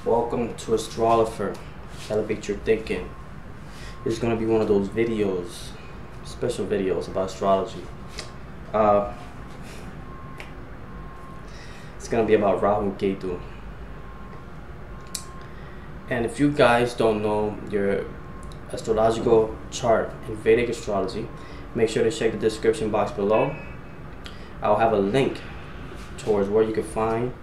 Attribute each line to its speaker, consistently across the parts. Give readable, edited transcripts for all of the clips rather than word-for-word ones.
Speaker 1: Welcome to Astrolopher. Elevate your thinking. This is going to be one of those videos, special videos about astrology. It's going to be about Rahu and Ketu. And if you guys don't know your astrological chart in Vedic astrology, make sure to check the description box below. I'll have a link towards where you can find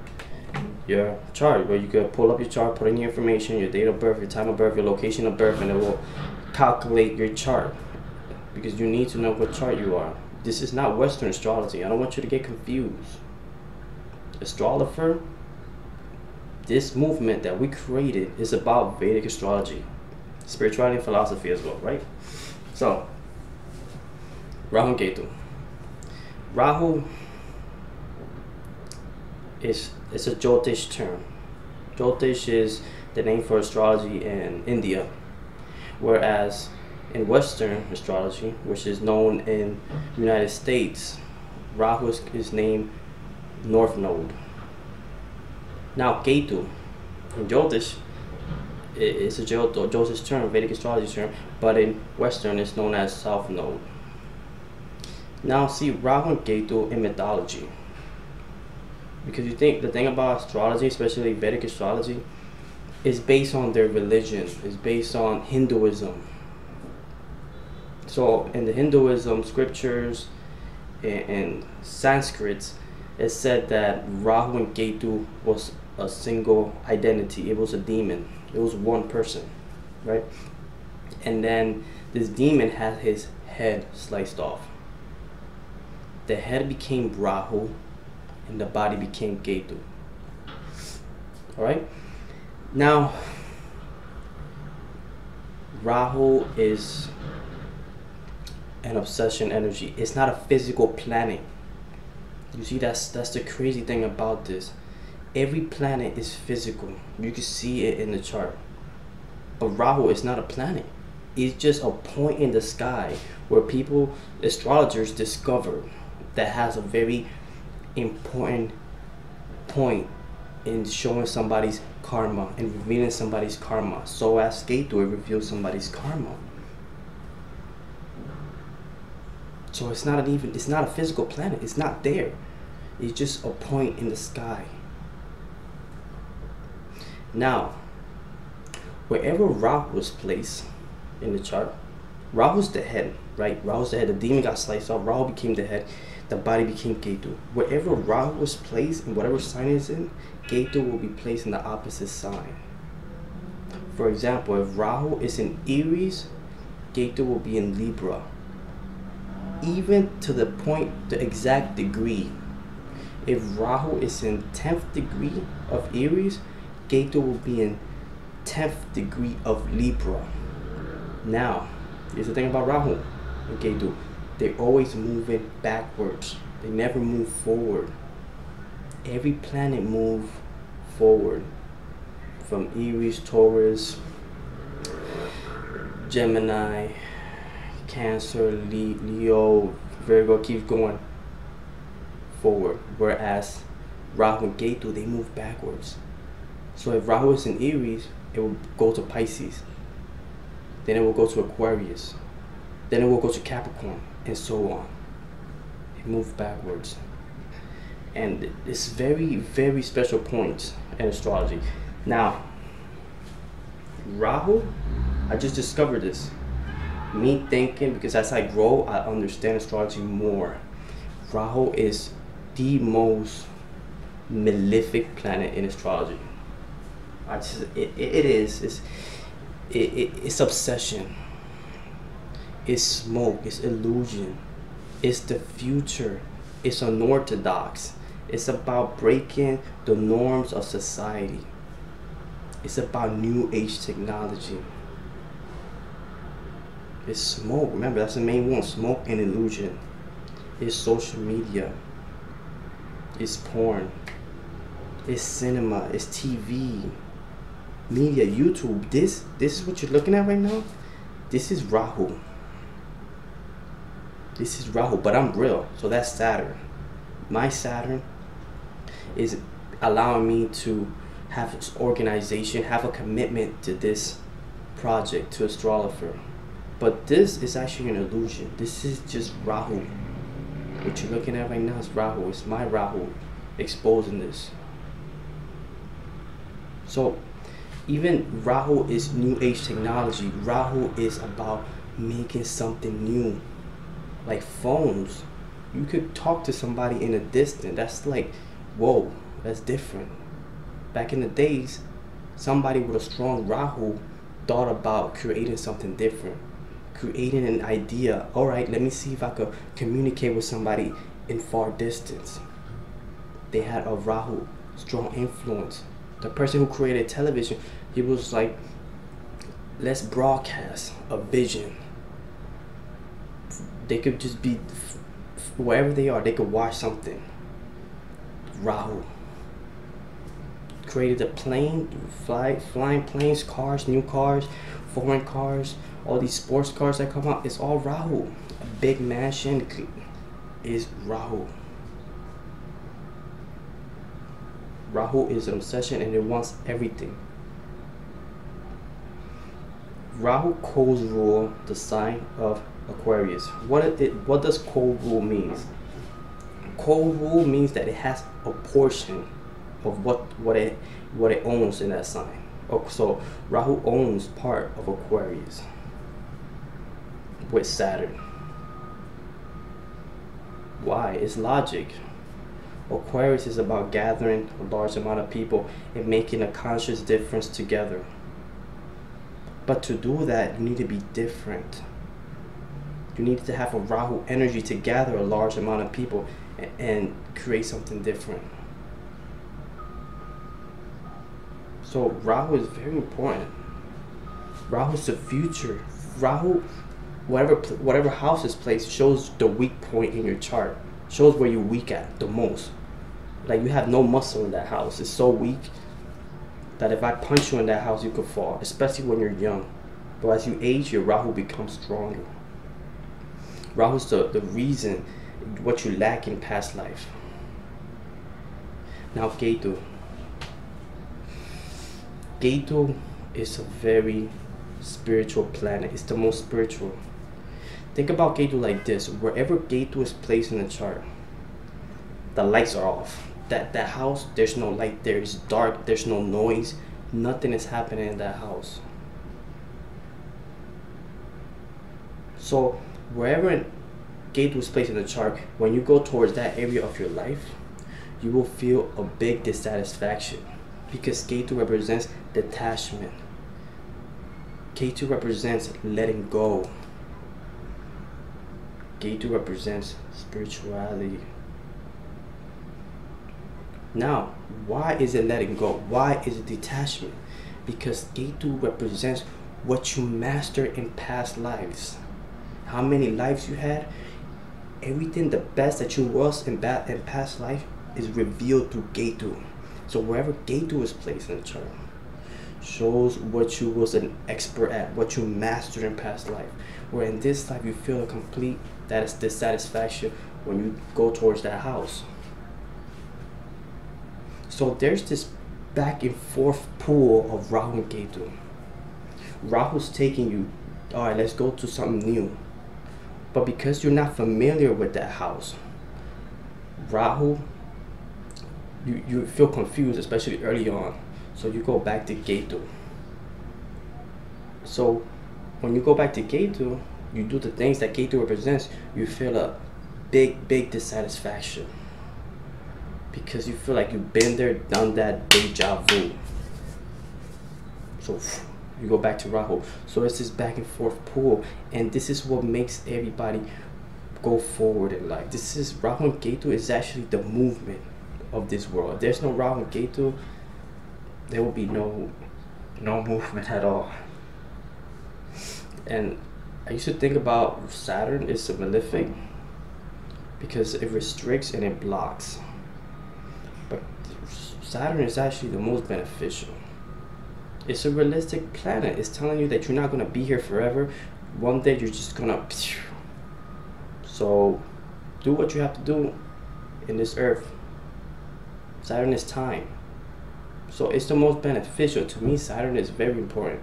Speaker 1: your chart, where you can pull up your chart, put in your information, your date of birth, your time of birth, your location of birth, and it will calculate your chart, because you need to know what chart you are. This is not Western astrology. I don't want you to get confused. Astrologer, this movement that we created, is about Vedic astrology, spirituality and philosophy as well, right? So, Rahu and Ketu. Rahu is a Jyotish term. Jyotish is the name for astrology in India, whereas in Western astrology, which is known in the United States, Rahu is named North Node. Now Ketu in Jyotish is a Jyotish term, Vedic astrology term, but in Western it's known as South Node. Now see Rahu and Ketu in mythology, because you think the thing about astrology, especially Vedic astrology, is based on their religion, is based on Hinduism. So in the Hinduism scriptures and Sanskrit, it said that Rahu and Ketu was a single identity. It was a demon. It was one person, right? And then this demon had his head sliced off. The head became Rahu and the body became Ketu. Alright? Now, Rahu is an obsession energy. It's not a physical planet. You see, that's the crazy thing about this. Every planet is physical. You can see it in the chart. But Rahu is not a planet. It's just a point in the sky where people, astrologers, discover that has a very important point in showing somebody's karma and revealing somebody's karma. So as Ketu, it reveals somebody's karma. So it's not a physical planet. It's not there. It's just a point in the sky. Now, wherever Rahu was placed in the chart, Rahu's the head, right? Rahu's the head. The demon got sliced off. Rahu became the head. The body became Ketu. Wherever Rahu was placed, in whatever sign it's in, Ketu will be placed in the opposite sign. For example, if Rahu is in Aries, Ketu will be in Libra. Even to the point, the exact degree. If Rahu is in 10th degree of Aries, Ketu will be in 10th degree of Libra. Now, here's the thing about Rahu and Ketu. They're always moving backwards. They never move forward. Every planet moves forward. From Aries, Taurus, Gemini, Cancer, Leo, Virgo, keeps going forward. Whereas Rahu and Ketu, they move backwards. So if Rahu is in Aries, it will go to Pisces. Then it will go to Aquarius. Then it will go to Capricorn, and so on. It moves backwards. And it's very, very special points in astrology. Now, Rahu, I just discovered this. Me thinking, because as I grow, I understand astrology more. Rahu is the most malefic planet in astrology. It's obsession. It's smoke. It's illusion. It's the future. It's unorthodox. It's about breaking the norms of society. It's about new age technology. It's smoke. Remember, that's the main one. Smoke and illusion. It's social media. It's porn. It's cinema. It's TV. Media, YouTube. This is what you're looking at right now. This is Rahu. This is Rahu, but I'm real. So that's Saturn. My Saturn is allowing me to have organization, have a commitment to this project, to Astrologer. But this is actually an illusion. This is just Rahu. What you're looking at right now is Rahu. It's my Rahu exposing this. So even Rahu is new age technology. Rahu is about making something new. Like phones. You could talk to somebody in a distance. That's like, whoa, that's different. Back in the days, somebody with a strong Rahu thought about creating something different. Creating an idea. All right, let me see if I could communicate with somebody in far distance. They had a Rahu, strong influence. The person who created television, he was like, let's broadcast a vision. They could just be, wherever they are, they could watch something. Rahu created a plane, flying planes, cars, new cars, foreign cars, all these sports cars that come out. It's all Rahu. A big mansion is Rahu. Rahu is an obsession and it wants everything. Rahu co-rule the sign of Aquarius. What does co-rule means? Co-rule means that it has a portion of what it owns in that sign. So Rahu owns part of Aquarius with Saturn. Why? It's logic. Aquarius is about gathering a large amount of people and making a conscious difference together. But to do that, you need to be different. You need to have a Rahu energy to gather a large amount of people and create something different. So Rahu is very important. Rahu is the future. Rahu, whatever house is placed, shows the weak point in your chart. Shows where you're weak at the most. Like you have no muscle in that house. It's so weak that if I punch you in that house, you could fall, especially when you're young. But as you age, your Rahu becomes stronger. Rahu is the reason what you lack in past life. Now Ketu. Ketu is a very spiritual planet. It's the most spiritual. Think about Ketu like this. Wherever Ketu is placed in the chart, the lights are off. That house, there's no light there. It's dark. There's no noise. Nothing is happening in that house. So wherever Ketu is placed in the chart, when you go towards that area of your life, you will feel a big dissatisfaction because Ketu represents detachment. Ketu represents letting go. Ketu represents spirituality. Now, why is it letting go? Why is it detachment? Because Ketu represents what you mastered in past lives. How many lives you had? Everything, the best that you was in past life is revealed through Ketu. So wherever Ketu is placed in the chart, shows what you was an expert at, what you mastered in past life. Where in this life you feel a complete dissatisfaction when you go towards that house. So there's this back and forth pool of Rahu and Ketu. Rahu's taking you, all right, let's go to something new. But because you're not familiar with that house, Rahu, you feel confused, especially early on. So you go back to Ketu. So when you go back to Ketu, you do the things that Ketu represents, you feel a big dissatisfaction. Because you feel like you've been there, done that, deja vu. So you go back to Rahu. So it's this back and forth pool, and this is what makes everybody go forward in life. This is Rahu and Ketu is actually the movement of this world. If there's no Rahu and Ketu, there will be no movement at all. And I used to think about Saturn is a malefic because it restricts and it blocks. But Saturn is actually the most beneficial. It's a realistic planet. It's telling you that you're not going to be here forever. One day you're just going to... So do what you have to do in this earth. Saturn is time. So it's the most beneficial. To me, Saturn is very important.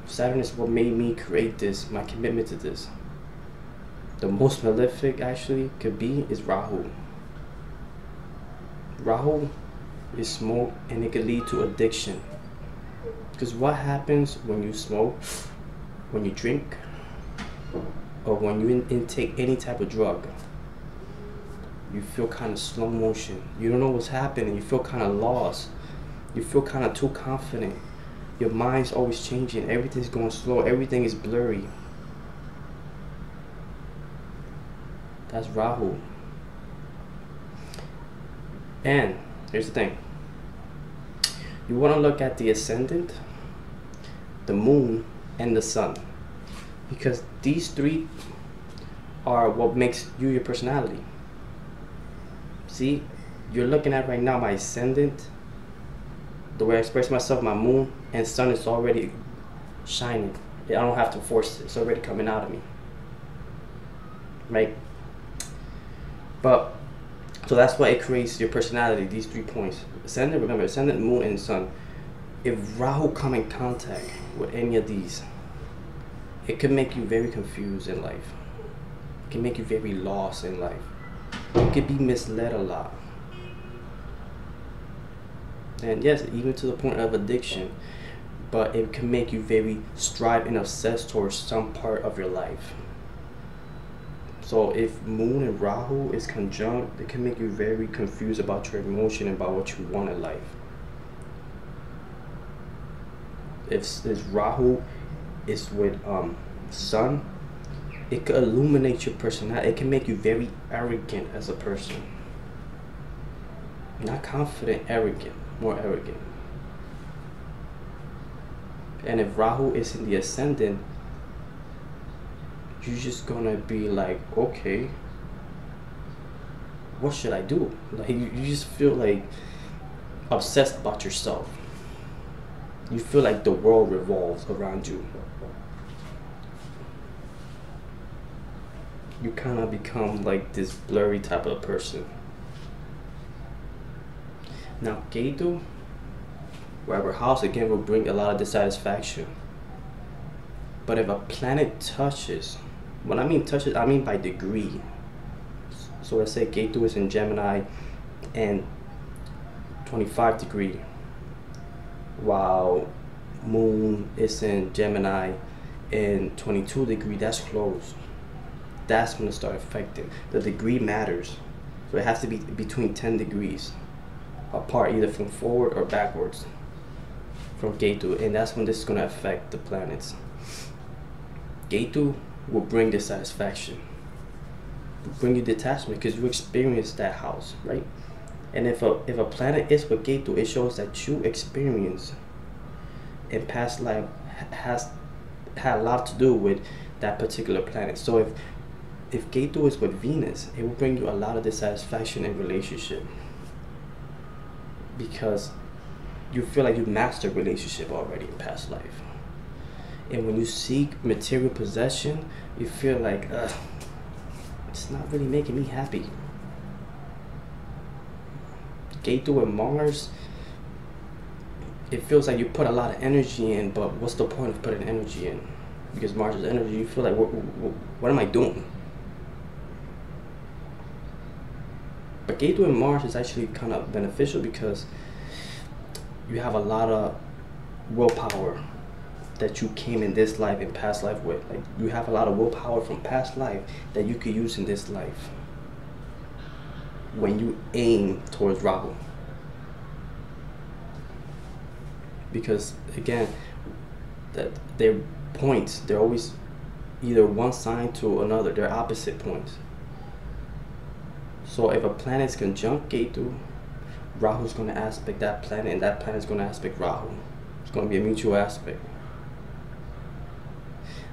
Speaker 1: Saturn is what made me create this, my commitment to this. The most malefic actually could be is Rahu. Rahu is smoke, and it could lead to addiction. Because what happens when you smoke, when you drink, or when you intake any type of drug? You feel kind of slow motion. You don't know what's happening. You feel kind of lost. You feel kind of too confident. Your mind's always changing. Everything's going slow. Everything is blurry. That's Rahu. And here's the thing. You want to look at the ascendant, the moon, and the sun. Because these three are what makes you your personality. See, you're looking at right now my ascendant, the way I express myself, my moon, and sun is already shining. I don't have to force it. It's already coming out of me. Right? But, so that's why it creates your personality, these 3 points. Ascendant, remember, ascendant, moon, and sun. If Rahu come in contact with any of these, it can make you very confused in life. It can make you very lost in life. You could be misled a lot. And yes, even to the point of addiction. But it can make you very strive and obsessed towards some part of your life. So if Moon and Rahu is conjunct, it can make you very confused about your emotion and about what you want in life. If Rahu is with Sun, it could illuminate your personality. It can make you very arrogant as a person. Not confident, arrogant, more arrogant. And if Rahu is in the ascendant, you're just gonna be like, okay, what should I do? Like you just feel like obsessed about yourself. You feel like the world revolves around you. You kind of become like this blurry type of person. Now Ketu, wherever house, again, will bring a lot of dissatisfaction. But if a planet touches, when I mean touches, I mean by degree. So let's say Ketu is in Gemini and 25 degree, while Moon is in Gemini and 22 degree, that's close. That's when it starts affecting. The degree matters. So it has to be between 10 degrees apart, either from forward or backwards from Ketu, and that's when this is going to affect the planets. Ketu will bring dissatisfaction, bring you detachment, because you experience that house, right? And if a planet is with Ketu, it shows that you experience in past life has had a lot to do with that particular planet. So if Ketu is with Venus, it will bring you a lot of dissatisfaction in relationship, because you feel like you mastered relationship already in past life. And when you seek material possession, you feel like, it's not really making me happy. Ketu and Mars, it feels like you put a lot of energy in, but what's the point of putting energy in? Because Mars is energy, you feel like, what am I doing? But Ketu and Mars is actually kind of beneficial because you have a lot of willpower that you came in this life and past life with. Like you have a lot of willpower from past life that you could use in this life when you aim towards Rahu. Because again, that their points, they're always either one sign to another, they're opposite points. So if a planet is conjunct Ketu, Rahu is going to aspect that planet, and that planet is going to aspect Rahu. It's going to be a mutual aspect.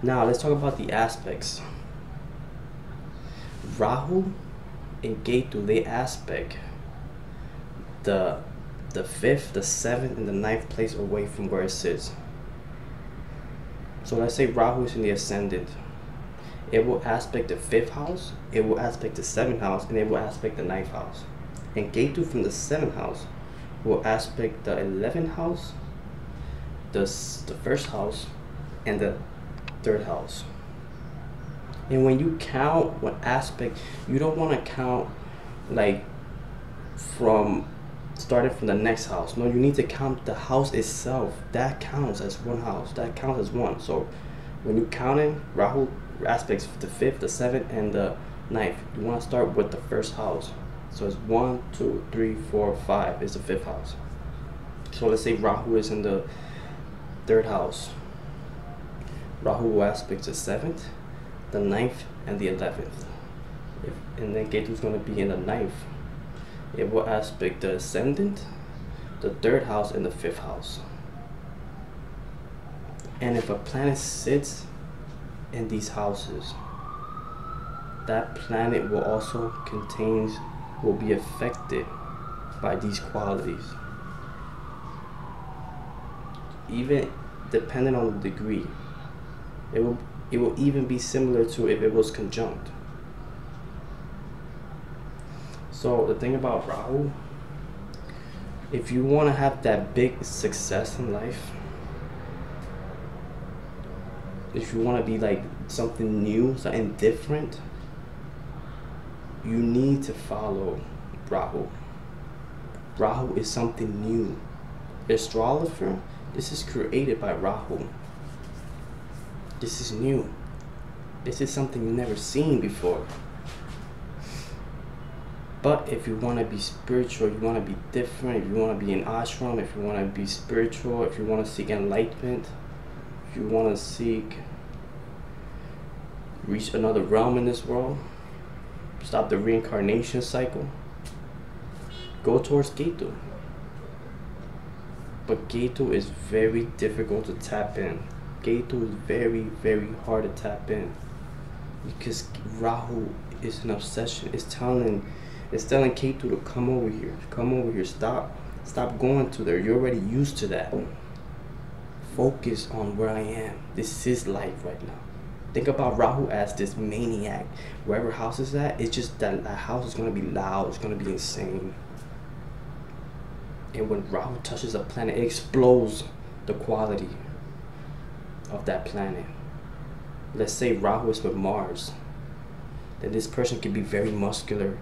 Speaker 1: Now let's talk about the aspects. Rahu and Ketu, they aspect the 5th, the 7th, and the 9th place away from where it sits. So let's say Rahu is in the ascendant. It will aspect the 5th house, it will aspect the 7th house, and it will aspect the 9th house. And Ketu from the 7th house will aspect the 11th house, the first house, and the third house. And when you count what aspect, you don't want to count like starting from the next house. No, you need to count the house itself. That counts as one house. That counts as one. So when you counting, Rahu aspects the 5th, the 7th, and the 9th. You want to start with the first house. So it's 1, 2, 3, 4, 5 is the 5th house. So let's say Rahu is in the 3rd house. Rahu will aspect the 7th, the 9th, and the 11th. And then Ketu is going to be in the 9th. It will aspect the ascendant, the 3rd house, and the 5th house. And if a planet sits in these houses, that planet will also will be affected by these qualities. Even depending on the degree, it will even be similar to if it was conjunct. So the thing about Rahu, if you want to have that big success in life, if you want to be like something new, something different, you need to follow Rahu. Rahu is something new. Astrologer, this is created by Rahu. This is new. This is something you've never seen before. But if you want to be spiritual, you want to be different, if you want to be an ashram, if you want to be spiritual, if you want to seek enlightenment, if you want to reach another realm in this world, stop the reincarnation cycle, go towards Ketu. But Ketu is very difficult to tap in. Ketu is very, very hard to tap in. Because Rahu is an obsession. It's telling Ketu to come over here. Come over here. Stop going to there. You're already used to that. Focus on where I am. This is life right now. Think about Rahu as this maniac. Wherever house is at, it's just that house is going to be loud. It's going to be insane. And when Rahu touches a planet, it explodes the quality of that planet. Let's say Rahu is with Mars. Then this person could be very muscular.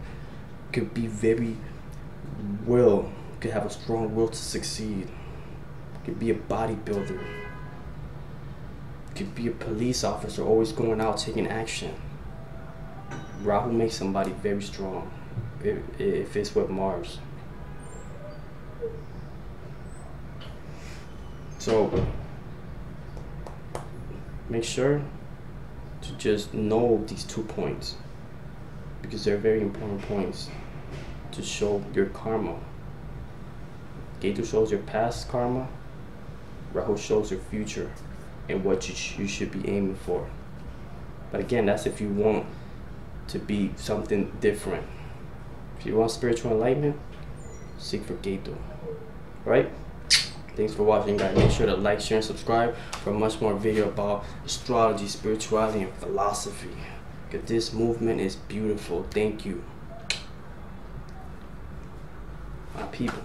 Speaker 1: Could be very could have a strong will to succeed. Could be a bodybuilder. Could be a police officer, always going out taking action. Rahu makes somebody very strong if it's with Mars. So make sure to just know these 2 points, because they're very important points to show your karma. Ketu shows your past karma. Rahu shows your future and what you should be aiming for. But again, that's if you want to be something different. If you want spiritual enlightenment, seek for Ketu. Right? Thanks for watching, guys. Make sure to like, share, and subscribe for much more video about astrology, spirituality, and philosophy. Because this movement is beautiful. Thank you, my people.